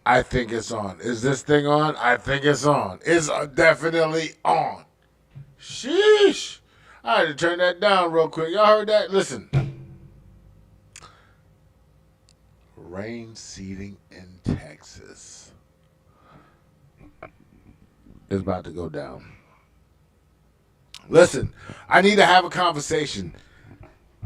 I think it's on. Is this thing on? I think it's on. It's definitely on. Sheesh. I had to turn that down real quick. Y'all heard that? Listen. Rain seeding in Texas is about to go down. Listen, I need to have a conversation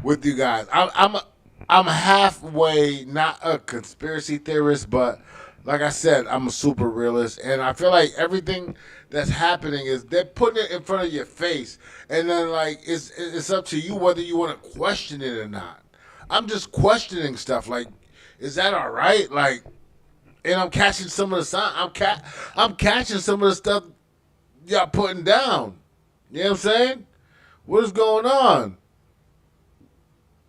with you guys. I'm halfway not a conspiracy theorist, but like I said, I'm a super realist, and I feel like everything that's happening is they're putting it in front of your face, and then like it's up to you whether you want to question it or not. I'm just questioning stuff like, is that all right? Like, and I'm catching some of the sign. I'm catching some of the stuff y'all putting down. You know what I'm saying? What is going on?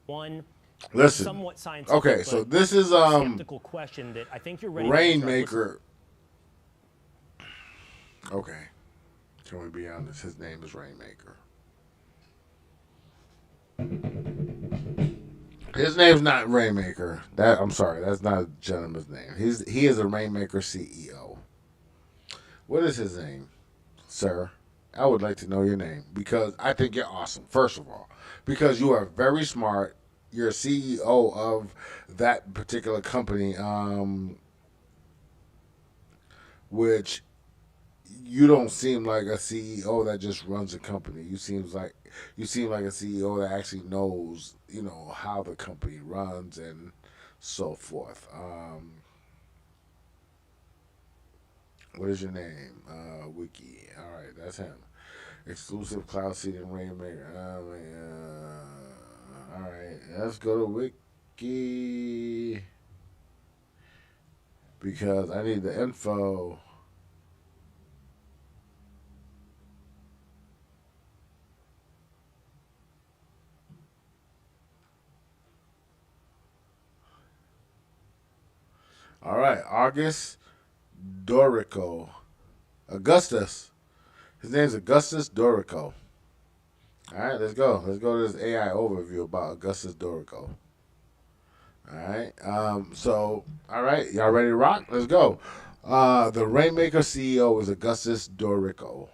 One Listen. somewhat scientific, Okay, so but this is skeptical question that I think you're ready to answer. Rainmaker. Okay. Can we be honest? His name is Rainmaker. His name's not Rainmaker. That I'm sorry, that's not a gentleman's name. He is a Rainmaker CEO. What is his name, sir? I would like to know your name because I think you're awesome. First of all, because you are very smart. You're CEO of that particular company, which you don't seem like a CEO that just runs a company. You seem like a CEO that actually knows, how the company runs and so forth. What is your name? Wiki. All right, that's him. Exclusive cloud seeding rainmaker. All right, let's go to Wiki because I need the info. All right, August Dorico. Augustus. His name's Augustus Dorico. All right, let's go. Let's go to this AI overview about Augustus Dorico. All right. All right, y'all ready to rock? Let's go. The Rainmaker CEO is Augustus Dorico.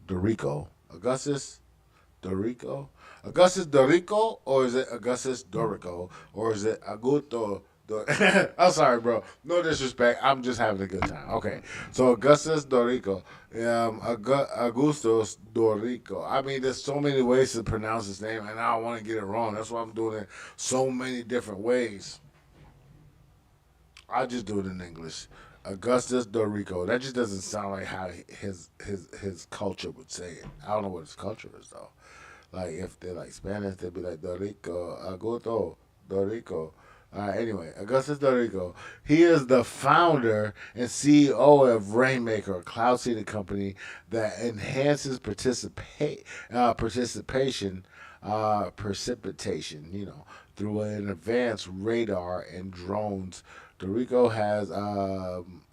Dorico. Augustus Dorico. Augustus Dorico, or is it Augustus Dorico, or is it Augusto? I'm sorry, bro. No disrespect. I'm just having a good time. Okay, so Augustus Dorico, Augustus Dorico. I mean, there's so many ways to pronounce his name, and I don't want to get it wrong. That's why I'm doing it so many different ways. I'll just do it in English. Augustus Dorico. That just doesn't sound like how his culture would say it. I don't know what his culture is though. Like if they're like Spanish, they'd be like Dorico, Aguto, Dorico. Anyway, Augustus Dorico. He is the founder and CEO of Rainmaker, a cloud seeding company that enhances precipitation, through an advanced radar and drones. Dorico has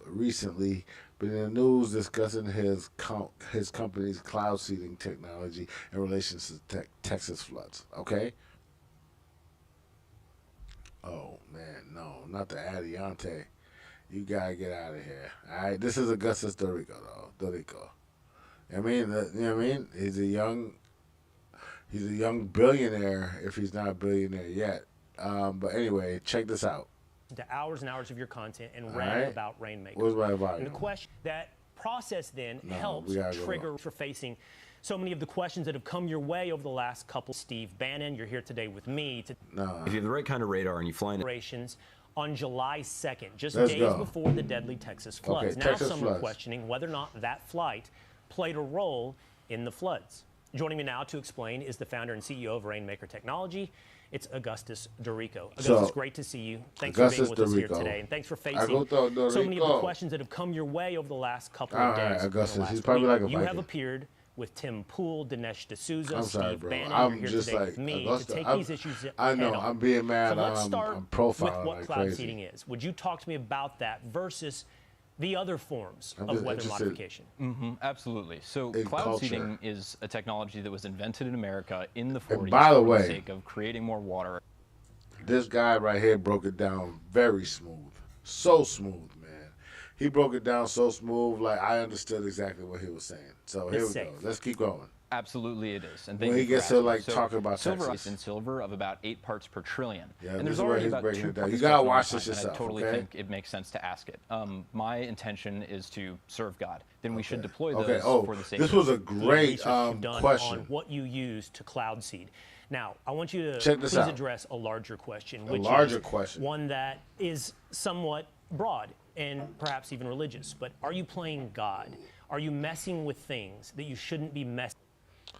recently been in the news discussing his company's cloud seeding technology in relation to Texas floods. Okay. Oh man, no, not the Adiante. You gotta get out of here. All right, this is Augustus Dorico though. Dorico. You know what I mean? He's a young billionaire if he's not a billionaire yet. But anyway, check this out. To hours and hours of your content and All rant right, about Rainmaker. where's my And the volume? question that process then No, helps we gotta go. trigger for facing so many of the questions that have come your way over the last couple. Steve Bannon, you're here today with me to No. If you have the right kind of radar and you fly in operations on July 2nd, just Let's days go. before the deadly Texas floods. Okay, Now Texas some floods. are questioning whether or not that flight played a role in the floods. Joining me now to explain is the founder and CEO of Rainmaker Technology. It's Augustus Dorico. Augustus, great to see you. Thanks for being Augustus with us here Dorico. today, and thanks for facing Augusto so many of the Dorico. questions that have come your way over the last couple All of right, days. Augustus. in the last He's probably week. like a You have Viking. appeared with Tim Pool, Dinesh D'Souza, I'm Steve sorry, bro. Bannon. I'm You're here just today like with me Augusta. to take these issues I know. head on. I'm being mad. So let's start I'm with profiling what like cloud crazy. seeding is. Would you talk to me about that versus the other forms I'm of just weather interested. modification? Absolutely. So In cloud culture. seeding is a technology that was invented in America in the 40s by the for way- the sake of creating more water. This guy right here broke it down very smooth. So smooth, man. he broke it down so smooth. Like I understood exactly what he was saying. So here we go. Let's keep going. Absolutely, it is. And when he gets to like talking about silver Texas. in silver of about 8 parts per trillion. Yeah, and this there's is where already he's about breaking 2 it down. parts You gotta per watch trillion, this yourself. and I totally okay? think it makes sense to ask it. My intention is to serve God. Then we should deploy Okay. those Oh, for the sake this of was a great question. On what you use to cloud seed. Now, I want you to please address a larger question, which is one that is somewhat broad and perhaps even religious. But are you playing God? Are you messing with things that you shouldn't be messing?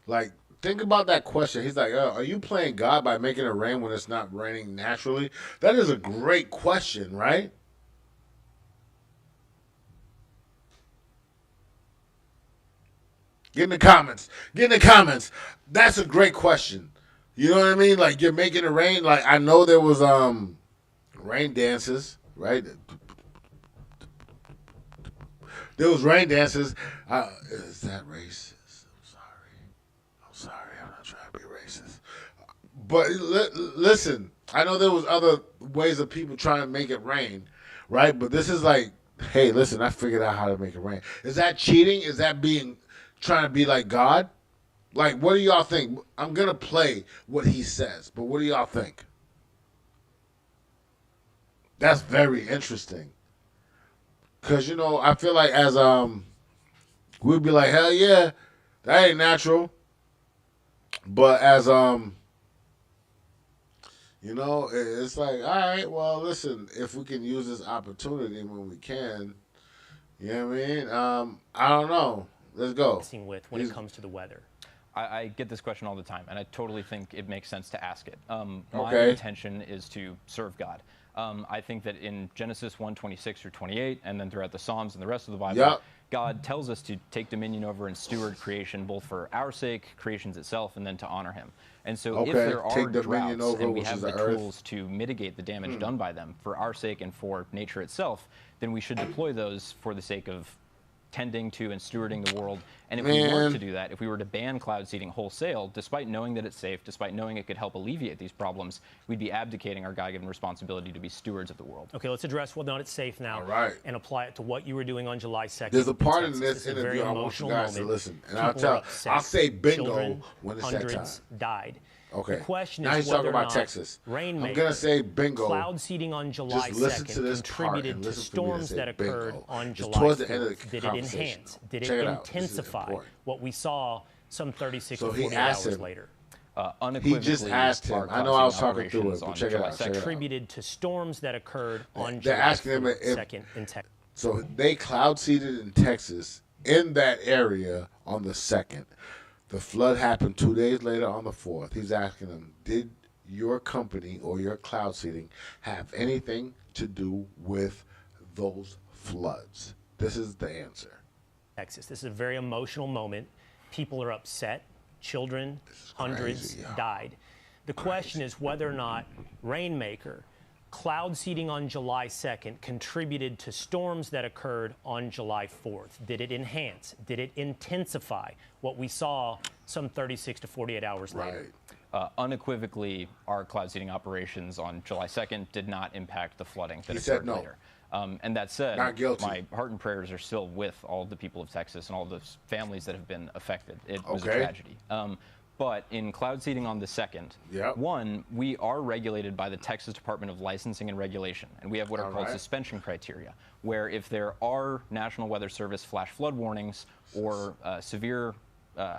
Like, think about that question. He's like, are you playing God by making it rain when it's not raining naturally? That is a great question, right? Get in the comments. Get in the comments. That's a great question. You know what I mean? Like, you're making it rain. Like, I know there was rain dances, right? There was rain dances. Is that racist? I'm sorry. I'm not trying to be racist. But listen, I know there was other ways of people trying to make it rain, right? But this is like, hey, listen, I figured out how to make it rain. Is that cheating? Is that trying to be like God? Like, what do y'all think? I'm going to play what he says, but what do y'all think? That's very interesting. Because, you know, I feel like as, we'd be like, hell yeah, that ain't natural. But as, you know, it's like, all right, well, listen, if we can use this opportunity when we can, you know what I mean? I don't know. Let's go. With when it comes to the weather. I get this question all the time, and I totally think it makes sense to ask it. My intention is to serve God. I think that in Genesis 1:26 through 28, and then throughout the Psalms and the rest of the Bible, God tells us to take dominion over and steward creation, both for our sake, creation's itself, and then to honor Him. And so if there are droughts and we have the tools to mitigate the damage done by them for our sake and for nature itself, then we should deploy those for the sake of tending to and stewarding the world. And if we weren't to do that, if we were to ban cloud seeding wholesale, despite knowing that it's safe, despite knowing it could help alleviate these problems, we'd be abdicating our God-given responsibility to be stewards of the world. Okay, let's address whether or not it's safe now and apply it to what you were doing on July 2nd. There's a part in this interview I want you guys to listen. And I'll say bingo when it's that time. Hundreds died. Okay. The question now is he's talking about Texas. Rainmaker, I'm gonna say bingo. Cloud seeding on July 2nd contributed to storms that occurred on July 4th. Did it enhance? Did it intensify what we saw some 36 to 48 hours later? Unequivocally, he just asked him. I know I was talking through it, but check it out. Contributed to storms that occurred on They're July asking him if 2nd in Texas. So they cloud seeded in Texas in that area on the 2nd. The flood happened 2 days later on the 4th. He's asking them, did your company or your cloud seeding have anything to do with those floods? This is the answer. Texas. This is a very emotional moment. People are upset. Children, hundreds died. The question is whether or not Rainmaker, cloud seeding on July 2nd, contributed to storms that occurred on July 4th. Did it enhance? Did it intensify what we saw some 36 to 48 hours later? Unequivocally, our cloud seeding operations on July 2nd did not impact the flooding that occurred later. And that said, my heart and prayers are still with all of the people of Texas and all the families that have been affected. It was a tragedy. But in cloud seeding on the 2nd, one, we are regulated by the Texas Department of Licensing and Regulation, and we have what are called suspension criteria, where if there are National Weather Service flash flood warnings or severe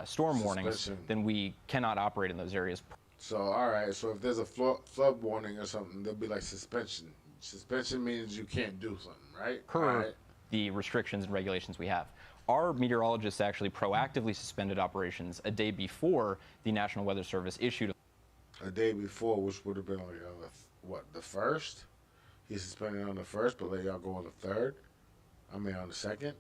storm warnings, then we cannot operate in those areas. So, all right, so if there's a flood warning or something, there'll be like suspension. Suspension means you can't do something, right? Per the restrictions and regulations we have. Our meteorologists actually proactively suspended operations a day before the National Weather Service issued a day before, which would have been like what, the 1st? He suspended on the 1st, but let y'all go on the 3rd. I mean on the 2nd.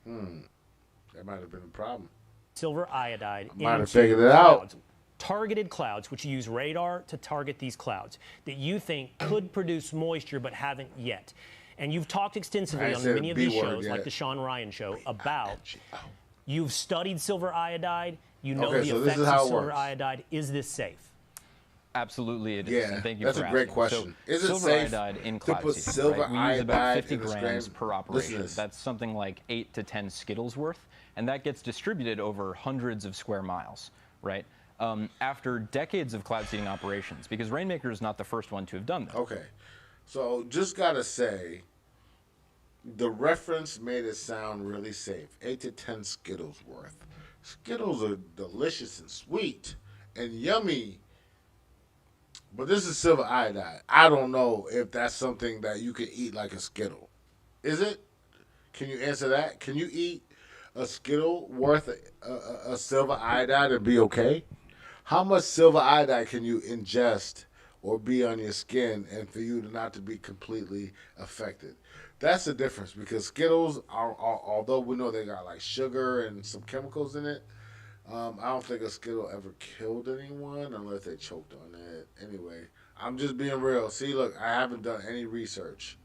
That might have been a problem. Silver iodide. Might have figured it out. Targeted clouds, which use radar to target these clouds that you think could produce moisture but haven't yet. And you've talked extensively on many of these shows, like the Sean Ryan show, about you've studied silver iodide, you know the effects of silver iodide. Is this safe? Absolutely, it is. Yeah, And thank you that's for a great asking. question. So, Is it silver safe iodide in to cloud put seeding, silver right? We use about iodide 50 in this grams grain? per Listen to operation. this. That's something like 8 to 10 Skittles worth, and that gets distributed over hundreds of square miles, right? After decades of cloud seeding operations, because Rainmaker is not the first one to have done that. Okay, so just gotta say, the reference made it sound really safe. 8 to 10 Skittles worth. Skittles are delicious and sweet and yummy. But this is silver iodide. I don't know if that's something that you can eat like a Skittle. Is it? Can you answer that? Can you eat a Skittle worth a silver iodide and be okay? How much silver iodide can you ingest or be on your skin and for you to not to be completely affected? That's the difference because Skittles are although we know they got like sugar and some chemicals in it, I don't think a Skittle ever killed anyone unless they choked on it. Anyway, I'm just being real. See, look, I haven't done any research.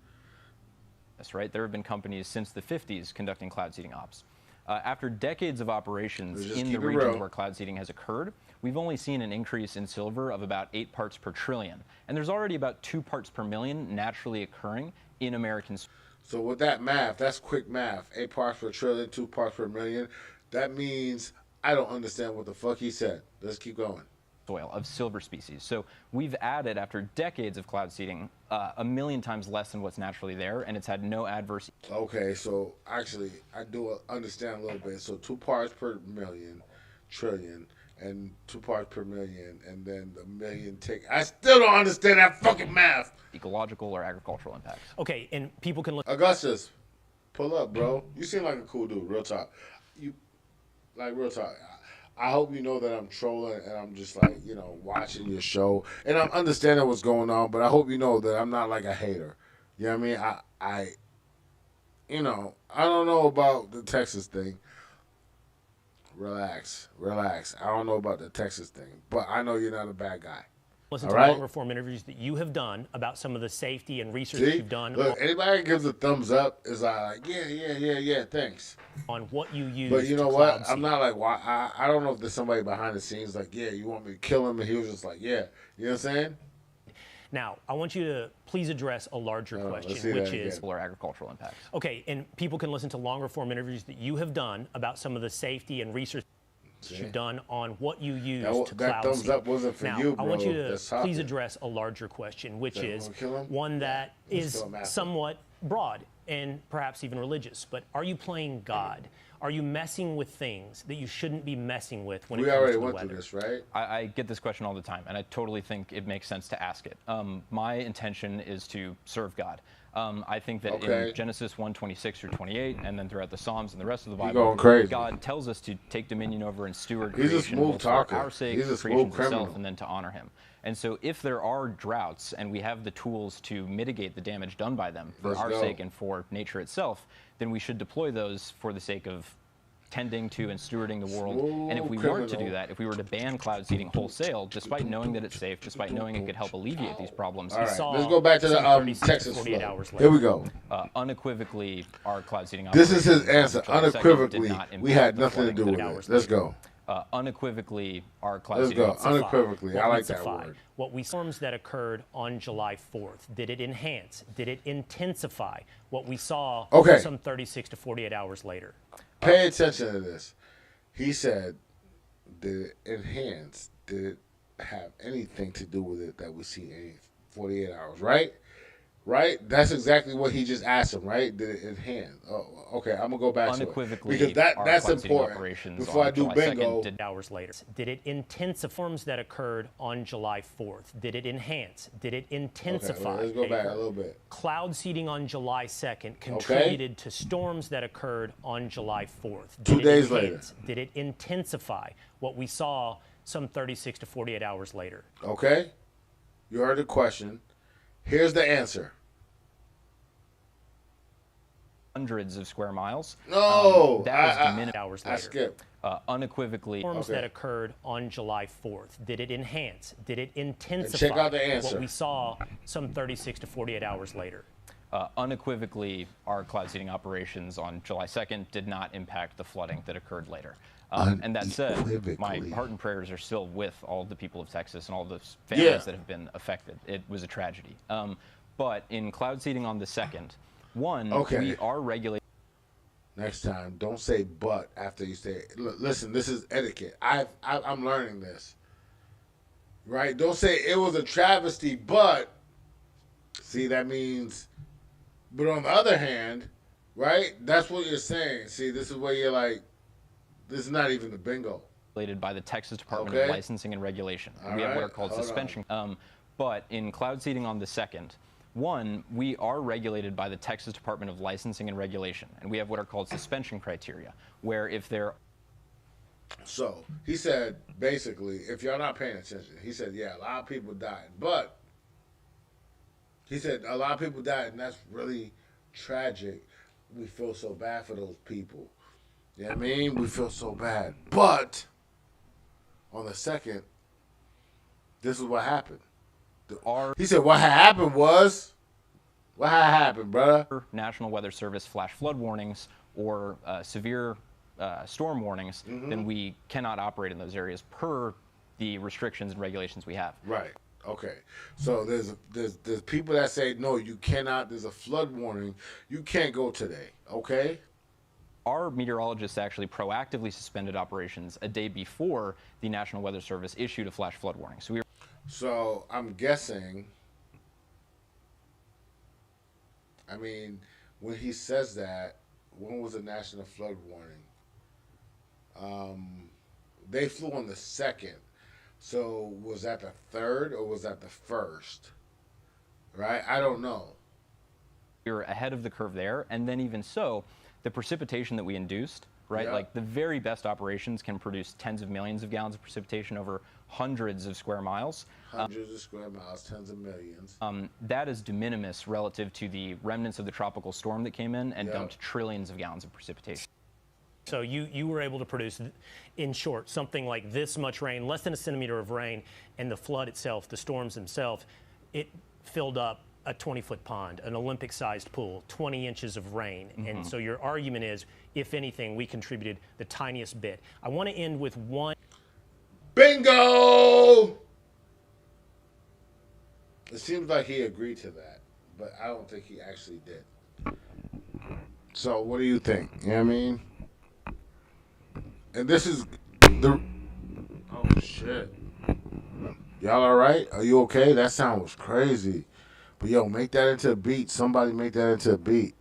That's right. There have been companies since the 50s conducting cloud seeding ops. After decades of operations in the regions where cloud seeding has occurred, we've only seen an increase in silver of about 8 parts per trillion. And there's already about 2 parts per million naturally occurring in American soil. So with that math, that's quick math. 8 parts per trillion, 2 parts per million. That means I don't understand what the fuck he said. Let's keep going. Soil of silver species. So we've added, after decades of cloud seeding, 1 million times less than what's naturally there, and it's had no adverse. Okay, so actually, I do understand a little bit. So 2 parts per million, trillion, and 2 parts per million, and then the million take. I still don't understand that fucking math. Ecological or agricultural impacts. Okay, and people can look. Augustus, pull up, bro. You seem like a cool dude. Real talk. Real talk. I hope you know that I'm trolling and I'm just like, watching your show and I'm understanding what's going on, but I hope you know that I'm not like a hater. You know what I mean? I don't know about the Texas thing. Relax. I don't know about the Texas thing, but I know you're not a bad guy. Listen to longer form interviews that you have done about some of the safety and research that you've done. Look, anybody that gives a thumbs up is like, yeah, thanks. On what you use. But you know what? I'm not like, why? I don't know if there's somebody behind the scenes like, yeah, you want me to kill him? And he was just like, yeah. You know what I'm saying? Now, I want you to please address a larger question, which is or agricultural impacts. Okay, and people can listen to longer form interviews that you have done about some of the safety and research you've done on what you use to that cloud thumbs seed. up wasn't for now, you, bro. I want you to please address a larger question, which is one that is somewhat broad and perhaps even religious. But are you playing God? Are you messing with things that you shouldn't be messing with when it comes to the weather? We already went through this, right? I get this question all the time, and I totally think it makes sense to ask it. My intention is to serve God. I think that in Genesis 1:26 through 28, and then throughout the Psalms and the rest of the Bible, God tells us to take dominion over and steward creation for our sake, creation itself, and then to honor Him. And so if there are droughts and we have the tools to mitigate the damage done by them for our sake and for nature itself, then we should deploy those for the sake of tending to and stewarding the world. And if we weren't to do that, if we were to ban cloud seeding wholesale, despite knowing that it's safe, despite knowing it could help alleviate these problems, let's go back to the Texas flood. Here we go. Unequivocally, our cloud seeding this is his answer. Unequivocally, we had nothing to do with it. Let's go. Unequivocally, our cloud seeding. Let's go. Unequivocally. I like that word. What we storms that occurred on July 4th, did it enhance? Did it intensify what we saw some 36 to 48 hours later? Pay attention to this. He said, did it enhance? Did it have anything to do with it that we see in 48 hours, right? Right? That's exactly what he just asked him, right? Did it enhance? Oh, okay, I'm going to go back to it. Because that's important. Before I do bingo. Hours later. Did it intensify forms that occurred on July 4th? Did it enhance? Did it intensify? Okay, let's go back a little bit. Cloud seeding on July 2nd contributed to storms that occurred on July 4th. Did 2 days later. Did it intensify what we saw some 36 to 48 hours later? Okay. You heard the question. Here's the answer. Hundreds of square miles. No, that was diminished hours later. I skipped. Unequivocally. Storms that occurred on July 4th. Did it enhance? Did it intensify? And check out the answer. What we saw some 36 to 48 hours later. Unequivocally, our cloud seeding operations on July 2nd did not impact the flooding that occurred later. And that said, my heart and prayers are still with all the people of Texas and all the families that have been affected. It was a tragedy. But in cloud seeding on the 2nd, we are regulating. Next time, don't say "but" after you say it. Listen, this is etiquette. I'm learning this. Right? Don't say it was a travesty, but see, that means. But on the other hand, right? That's what you're saying. See, this is where you're like, this is not even the bingo. Regulated by the Texas Department of Licensing and Regulation. We have what are called suspension. But in cloud seeding on the 2nd, we are regulated by the Texas Department of Licensing and Regulation, and we have what are called suspension criteria, where if there. So he said, basically, if y'all not paying attention, he said, yeah, a lot of people died, but he said a lot of people died, and that's really tragic. We feel so bad for those people. You know what I mean? We feel so bad. But on the 2nd, this is what happened. He said what happened was, what happened, brother? National Weather Service flash flood warnings or severe storm warnings, then we cannot operate in those areas per the restrictions and regulations we have. Right. Okay. So there's people that say no, you cannot. There's a flood warning. You can't go today. Okay. Our meteorologists actually proactively suspended operations a day before the National Weather Service issued a flash flood warning. So I'm guessing. I mean, when he says that, when was the national flood warning? They flew on the 2nd. So was that the 3rd or was that the 1st? Right? I don't know. We were ahead of the curve there, and then even so, the precipitation that we induced, right? Yeah. Like the very best operations can produce tens of millions of gallons of precipitation over hundreds of square miles. Hundreds of square miles, tens of millions. That is de minimis relative to the remnants of the tropical storm that came in and dumped trillions of gallons of precipitation. So you were able to produce, in short, something like this much rain, less than a centimeter of rain, and the flood itself, the storms themselves, it filled up a 20-foot pond, an Olympic-sized pool, 20 inches of rain. And so your argument is, if anything, we contributed the tiniest bit. I want to end with one. Bingo! It seems like he agreed to that, but I don't think he actually did. So what do you think? You know what I mean? And this is the... Oh, shit. Y'all all right? Are you okay? That sound was crazy. But, yo, make that into a beat. Somebody make that into a beat.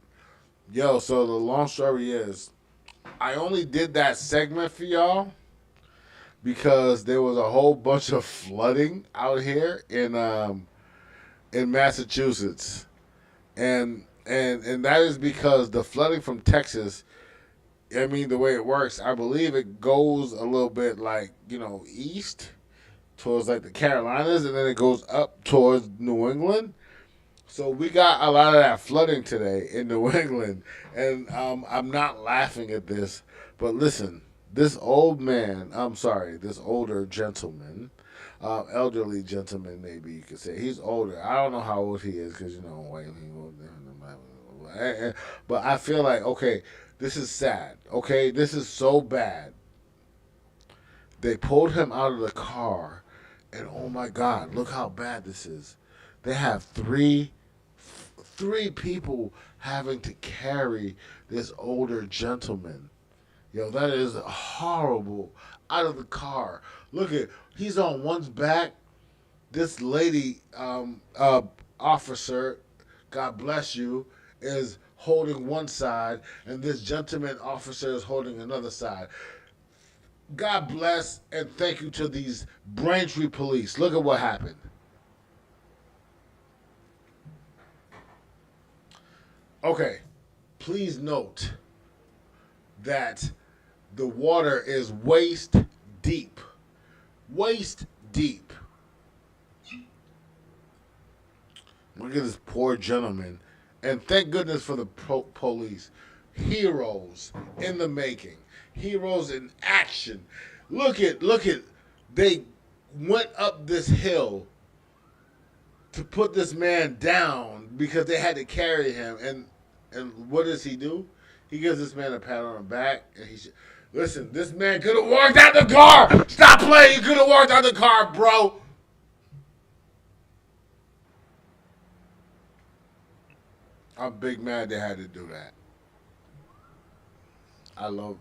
Yo, so the long story is, I only did that segment for y'all because there was a whole bunch of flooding out here in Massachusetts. And that is because the flooding from Texas, I mean, the way it works, I believe it goes a little bit like, east towards like the Carolinas, and then it goes up towards New England. So we got a lot of that flooding today in New England, and I'm not laughing at this, but listen, this older gentleman, elderly gentleman, maybe you could say, he's older. I don't know how old he is because white people, but I feel like, okay, this is sad. Okay, this is so bad. They pulled him out of the car, and oh my God, look how bad this is. They have three people having to carry this older gentleman. Yo, that is horrible. Out of the car. Look at, he's on one's back. This lady, officer, God bless you, is holding one side, and this gentleman officer is holding another side. God bless and thank you to these Braintree police. Look at what happened. Okay, please note that the water is waist deep. Waist deep. Look at this poor gentleman. And thank goodness for the police. Heroes in the making. Heroes in action. Look at, they went up this hill to put this man down because they had to carry him. And what does he do? He gives this man a pat on the back. And Listen, this man could have walked out the car. Stop playing. You could have walked out the car, bro. I'm big mad they had to do that. I love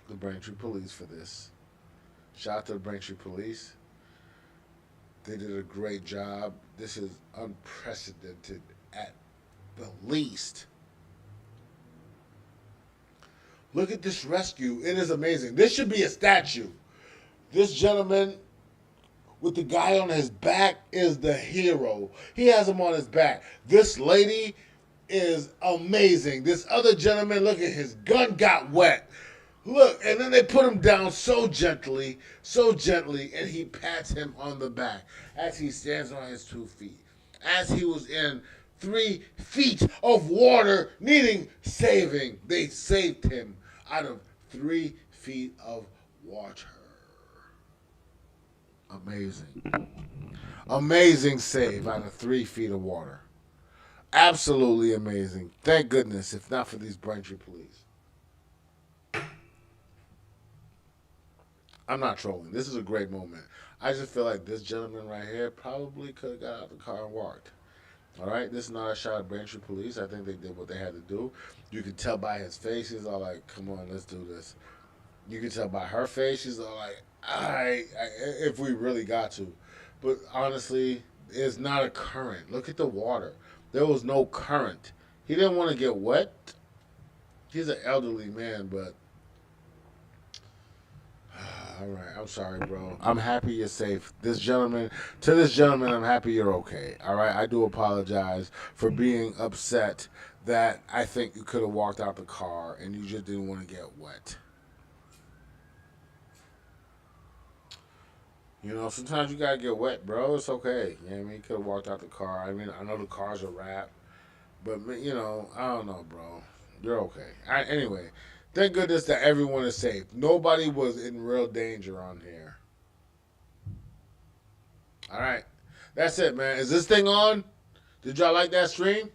the Braintree Police for this. Shout out to the Braintree Police. They did a great job. This is unprecedented at the least. Look at this rescue. It is amazing. This should be a statue. This gentleman with the guy on his back is the hero. He has him on his back. This lady is amazing. This other gentleman, look at his gun got wet. Look, and then they put him down so gently, and he pats him on the back as he stands on his 2 feet. As he was in 3 feet of water needing saving, they saved him out of 3 feet of water. Amazing. Amazing save out of 3 feet of water. Absolutely amazing. Thank goodness, if not for these Braintree Police. I'm not trolling. This is a great moment. I just feel like this gentleman right here probably could have got out of the car and walked. All right? This is not a shot at Braintree Police. I think they did what they had to do. You can tell by his face. He's all like, come on, let's do this. You can tell by her face. She's all like, all right, if we really got to. But honestly, it's not a current. Look at the water. There was no current. He didn't want to get wet. He's an elderly man, but all right, I'm sorry, bro. I'm happy you're safe. To this gentleman, I'm happy you're okay. All right, I do apologize for being upset that I think you could have walked out the car and you just didn't want to get wet. You know, sometimes you gotta get wet, bro. It's okay. You know what I mean? You could have walked out the car. I mean, I know the cars are wrapped, but you know, I don't know, bro. You're okay. Anyway. Thank goodness that everyone is safe. Nobody was in real danger on here. All right. That's it, man. Is this thing on? Did y'all like that stream?